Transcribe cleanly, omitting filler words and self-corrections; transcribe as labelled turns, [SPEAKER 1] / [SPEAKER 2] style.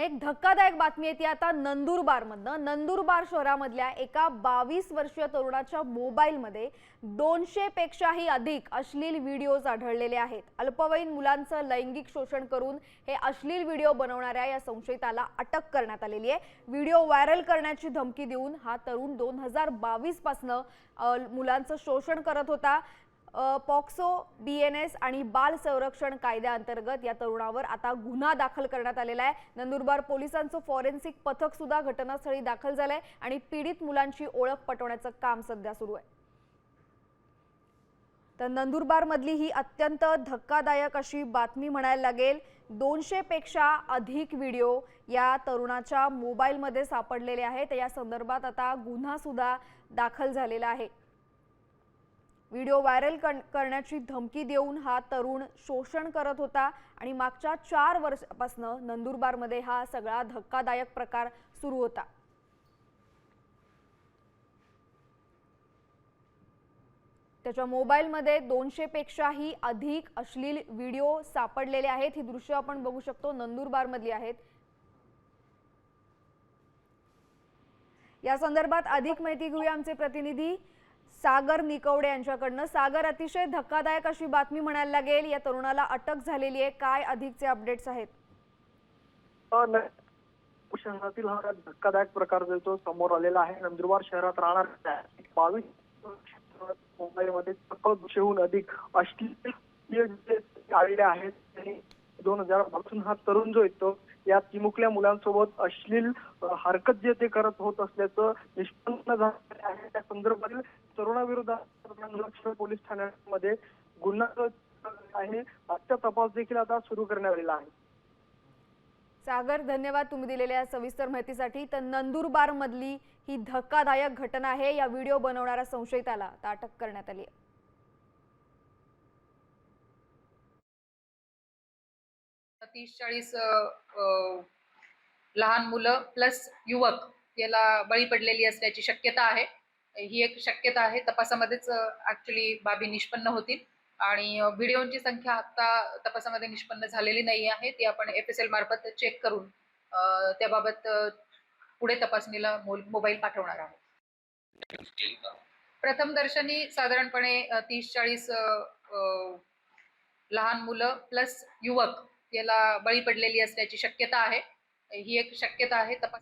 [SPEAKER 1] आणि एक धक्कादायक बातमी येते आता नंदुरबारमधनं। नंदुरबार शहरामधल्या एका 22 वर्षीय तरुणाच्या मोबाईलमध्ये 200 पेक्षाही अधिक अश्लील व्हिडिओज आढळलेले आहेत। अल्पवयीन मुलांचं लैंगिक शोषण करून हे अश्लील व्हिडिओ बनवणाऱ्या या संशयिताला अटक करण्यात आलेली आहे। व्हिडिओ व्हायरल करण्याची धमकी देऊन हा तरुण 2022 पासून मुलांचं शोषण करत होता। पॉक्सो, बीएनएस आणि बाल संरक्षण कायद्याअंतर्गत या तरुणावर आता गुन्हा दाखल करण्यात आलेला आहे। नंदुरबार पोलिसांचं फॉरेन्सिक पथक सुद्धा घटनास्थळी दाखल झालंय आणि पीडित मुलांची ओळख पटवण्याचं काम सध्या सुरू आहे। तर नंदुरबार मधली ही अत्यंत धक्कादायक अशी बातमी म्हणायला लागेल। 200 पेक्षा अधिक व्हिडिओ या तरुणाच्या मोबाईलमध्ये सापडलेले आहेत। या संदर्भात आता गुन्हा सुद्धा दाखल झालेला आहे। व्हिडिओ व्हायरल करण्याची धमकी देऊन हा तरुण शोषण करत होता आणि मागच्या 4 वर्षांपासून नंदुरबारमध्ये हा सगळा धक्कादायक प्रकार सुरू होता। त्याच्या मोबाईलमध्ये 200 पेक्षाही अधिक अश्लील व्हिडिओ सापडलेले आहेत। ही दृश्य आपण बघू शकतो, नंदुरबारमधली आहेत। या संदर्भात अधिक माहिती घेऊया आमचे प्रतिनिधी सागर निकवडे यांच्याकडनं। सागर, अतिशय धक्कादायक अशी बातमी म्हणायला लागेल, या तरुणाला अटक झालेली आहे, काय अधिकचे अपडेट्स आहेत?
[SPEAKER 2] शहरातील हा धक्कादायक प्रकार जो तो समोर आलेला आहे। नंदुरबार शहरात राहणाऱ्या 22 मोबाईलमध्ये दृश्यहून अधिक अश्लील आलेले आहेत। 2000 पासून हा तरुण जो येतो या चिमुकल्या मुलांसोबत अश्लील हरकत जे ते करत होत असल्याचं निष्पन्न झाले आहे। त्या संदर्भातील तरुणाविरोधात पोलीस ठाण्यामध्ये गुन्हा आहे। आजचा तपास देखील आता सुरू करण्यात आलेला आहे।
[SPEAKER 1] सागर, धन्यवाद तुम्ही दिलेल्या सविस्तर माहितीसाठी। तर नंदुरबार मधली ही धक्कादायक घटना आहे। या व्हिडिओ बनवणाऱ्या संशयिताला अटक करण्यात आली आहे।
[SPEAKER 3] 30-40 लहान मुलं प्लस युवक याला बळी पडलेली असल्याची शक्यता आहे। ही एक शक्यता आहे, तपासामध्येच ऍक्च्युअली बाबी निष्पन्न होतील आणि व्हिडिओची संख्या आता तपासामध्ये निष्पन्न झालेली नाही आहे। ती आपण FSL मार्फत चेक करून त्याबाबत पुढे तपासणीला मोबाईल पाठवणार आहोत। प्रथम दर्शनी साधारणपणे 30-40 लहान मुलं प्लस युवक याला बळी पडलेली असल्याची शक्यता आहे। ही एक शक्यता आहे, तपास